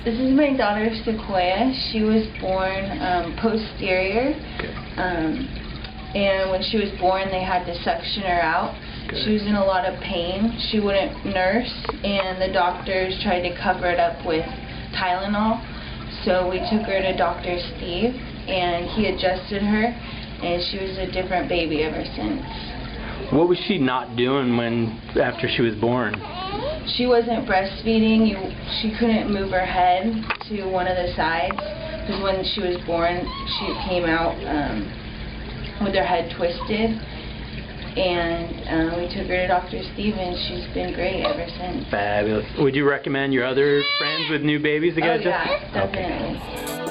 This is my daughter Sequoia. She was born posterior, and when she was born they had to suction her out. She was in a lot of pain. She wouldn't nurse, and the doctors tried to cover it up with Tylenol. So we took her to Dr. Steve, and he adjusted her, and she was a different baby ever since. What was she not doing after she was born? She wasn't breastfeeding. She couldn't move her head to one of the sides, because when she was born, she came out with her head twisted. And we took her to Dr. Steve, and she's been great ever since. Fabulous. Would you recommend your other friends with new babies to go to? Oh yeah, definitely. Okay.